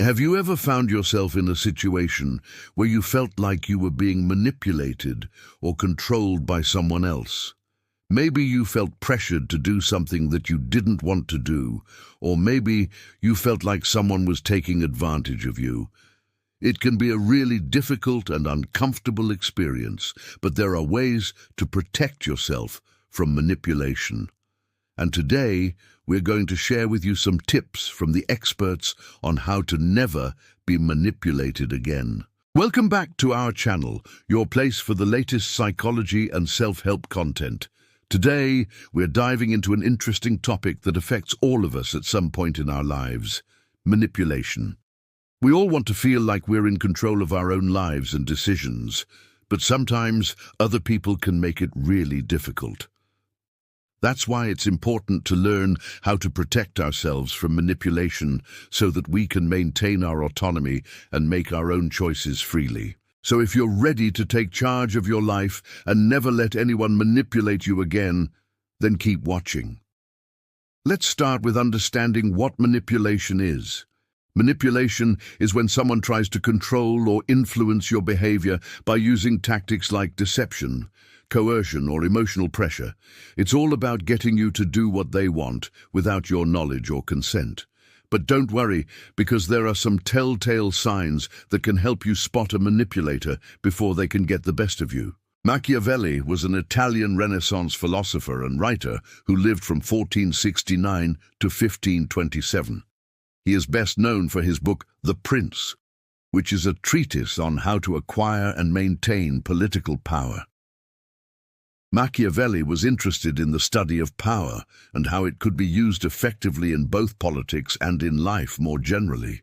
Have you ever found yourself in a situation where you felt like you were being manipulated or controlled by someone else? Maybe you felt pressured to do something that you didn't want to do, or maybe you felt like someone was taking advantage of you. It can be a really difficult and uncomfortable experience, but there are ways to protect yourself from manipulation. And today, we're going to share with you some tips from the experts on how to never be manipulated again. Welcome back to our channel, your place for the latest psychology and self-help content. Today, we're diving into an interesting topic that affects all of us at some point in our lives: manipulation. We all want to feel like we're in control of our own lives and decisions, but sometimes other people can make it really difficult. That's why it's important to learn how to protect ourselves from manipulation so that we can maintain our autonomy and make our own choices freely. So if you're ready to take charge of your life and never let anyone manipulate you again, then keep watching. Let's start with understanding what manipulation is. Manipulation is when someone tries to control or influence your behavior by using tactics like deception, coercion, or emotional pressure. It's all about getting you to do what they want without your knowledge or consent. But don't worry, because there are some telltale signs that can help you spot a manipulator before they can get the best of you. Machiavelli was an Italian Renaissance philosopher and writer who lived from 1469 to 1527. He is best known for his book, The Prince, which is a treatise on how to acquire and maintain political power. Machiavelli was interested in the study of power and how it could be used effectively in both politics and in life more generally.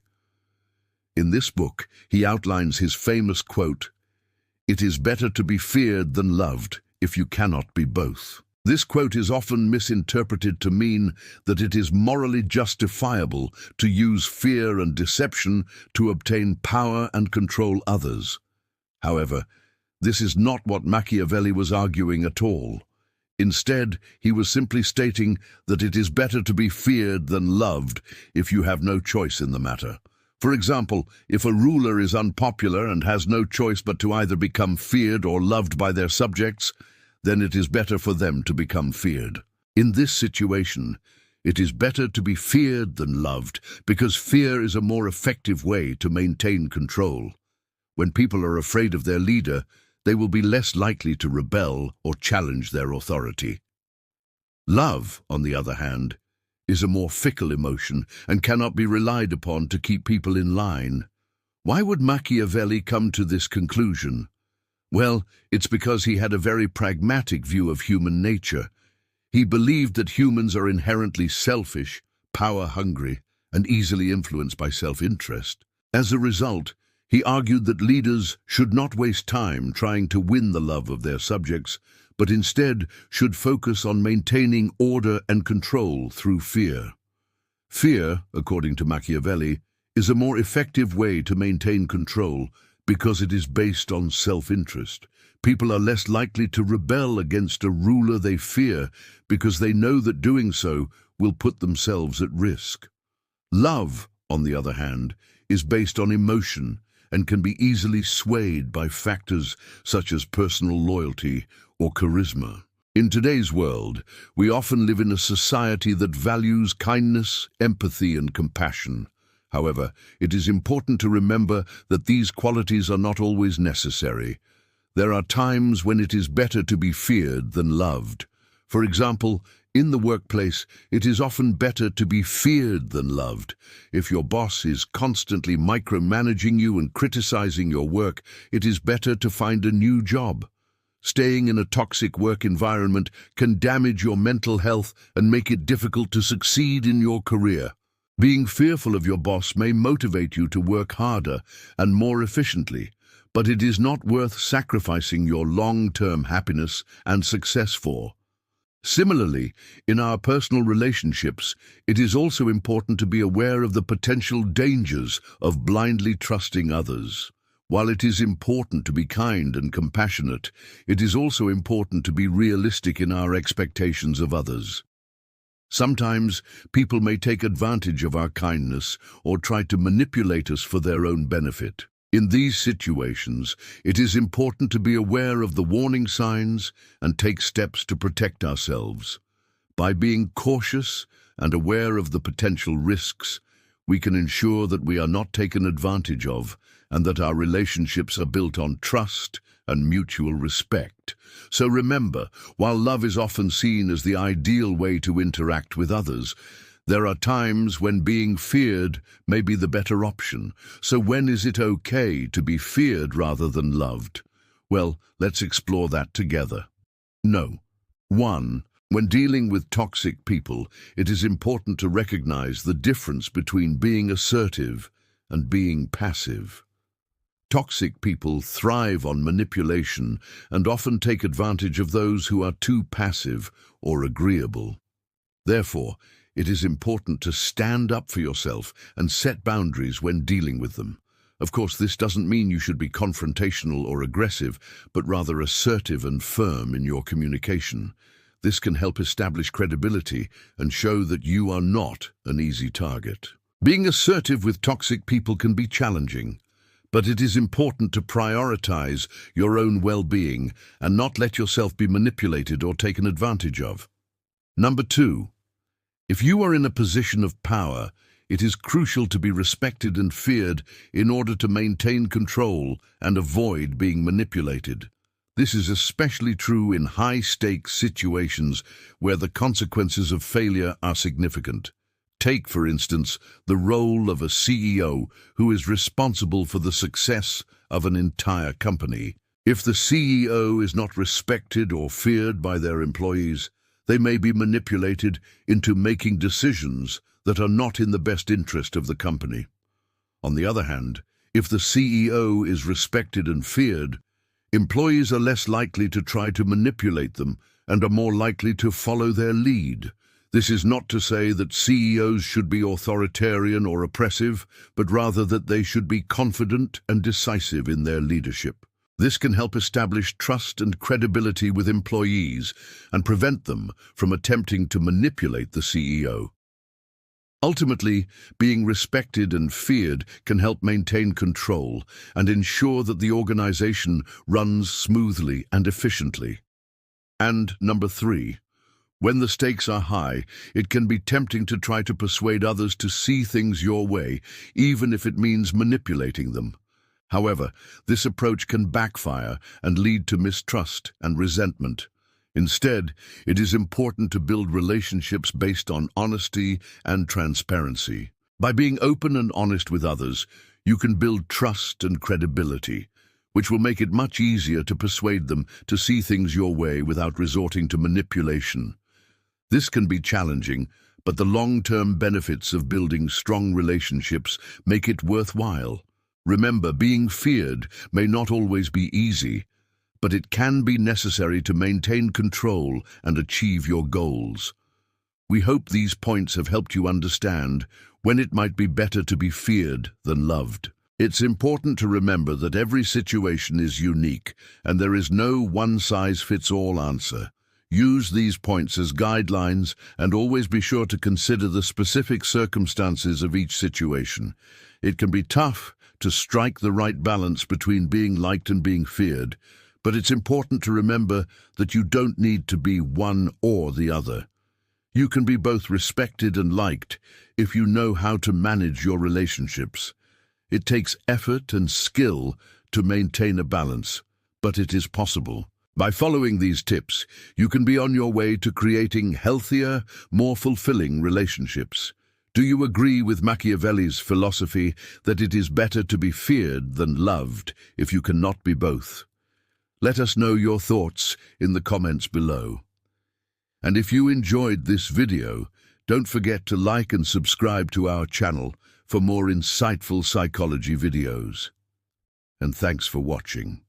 In this book, he outlines his famous quote, "It is better to be feared than loved if you cannot be both." This quote is often misinterpreted to mean that it is morally justifiable to use fear and deception to obtain power and control others. However, this is not what Machiavelli was arguing at all. Instead, he was simply stating that it is better to be feared than loved if you have no choice in the matter. For example, if a ruler is unpopular and has no choice but to either become feared or loved by their subjects, then it is better for them to become feared. In this situation, it is better to be feared than loved because fear is a more effective way to maintain control. When people are afraid of their leader, they will be less likely to rebel or challenge their authority. Love, on the other hand, is a more fickle emotion and cannot be relied upon to keep people in line. Why would Machiavelli come to this conclusion? Well, it's because he had a very pragmatic view of human nature. He believed that humans are inherently selfish, power-hungry, and easily influenced by self-interest. As a result, he argued that leaders should not waste time trying to win the love of their subjects, but instead should focus on maintaining order and control through fear. Fear, according to Machiavelli, is a more effective way to maintain control because it is based on self-interest. People are less likely to rebel against a ruler they fear because they know that doing so will put themselves at risk. Love, on the other hand, is based on emotion and can be easily swayed by factors such as personal loyalty or charisma. In today's world, we often live in a society that values kindness, empathy, and compassion. However, it is important to remember that these qualities are not always necessary. There are times when it is better to be feared than loved. For example, in the workplace, it is often better to be feared than loved. If your boss is constantly micromanaging you and criticizing your work, it is better to find a new job. Staying in a toxic work environment can damage your mental health and make it difficult to succeed in your career. Being fearful of your boss may motivate you to work harder and more efficiently, but it is not worth sacrificing your long-term happiness and success for. Similarly, in our personal relationships, it is also important to be aware of the potential dangers of blindly trusting others. While it is important to be kind and compassionate, it is also important to be realistic in our expectations of others. Sometimes people may take advantage of our kindness or try to manipulate us for their own benefit. In these situations, it is important to be aware of the warning signs and take steps to protect ourselves. By being cautious and aware of the potential risks, we can ensure that we are not taken advantage of and that our relationships are built on trust and mutual respect. So remember, while love is often seen as the ideal way to interact with others, there are times when being feared may be the better option. So when is it okay to be feared rather than loved? Well, let's explore that together. No. 1. When dealing with toxic people, it is important to recognize the difference between being assertive and being passive. Toxic people thrive on manipulation and often take advantage of those who are too passive or agreeable. Therefore, it is important to stand up for yourself and set boundaries when dealing with them. Of course, this doesn't mean you should be confrontational or aggressive, but rather assertive and firm in your communication. This can help establish credibility and show that you are not an easy target. Being assertive with toxic people can be challenging, but it is important to prioritize your own well-being and not let yourself be manipulated or taken advantage of. Number 2. If you are in a position of power, it is crucial to be respected and feared in order to maintain control and avoid being manipulated. This is especially true in high-stakes situations where the consequences of failure are significant. Take, for instance, the role of a CEO who is responsible for the success of an entire company. If the CEO is not respected or feared by their employees, they may be manipulated into making decisions that are not in the best interest of the company. On the other hand, if the CEO is respected and feared, employees are less likely to try to manipulate them and are more likely to follow their lead. This is not to say that CEOs should be authoritarian or oppressive, but rather that they should be confident and decisive in their leadership. This can help establish trust and credibility with employees and prevent them from attempting to manipulate the CEO. Ultimately, being respected and feared can help maintain control and ensure that the organization runs smoothly and efficiently. And number 3, when the stakes are high, it can be tempting to try to persuade others to see things your way, even if it means manipulating them. However, this approach can backfire and lead to mistrust and resentment. Instead, it is important to build relationships based on honesty and transparency. By being open and honest with others, you can build trust and credibility, which will make it much easier to persuade them to see things your way without resorting to manipulation. This can be challenging, but the long-term benefits of building strong relationships make it worthwhile. Remember, being feared may not always be easy, but it can be necessary to maintain control and achieve your goals. We hope these points have helped you understand when it might be better to be feared than loved. It's important to remember that every situation is unique and there is no one-size-fits-all answer. Use these points as guidelines and always be sure to consider the specific circumstances of each situation. It can be tough to strike the right balance between being liked and being feared, but it's important to remember that you don't need to be one or the other. You can be both respected and liked if you know how to manage your relationships. It takes effort and skill to maintain a balance, but it is possible. By following these tips, you can be on your way to creating healthier, more fulfilling relationships. Do you agree with Machiavelli's philosophy that it is better to be feared than loved if you cannot be both? Let us know your thoughts in the comments below. And if you enjoyed this video, don't forget to like and subscribe to our channel for more insightful psychology videos. And thanks for watching.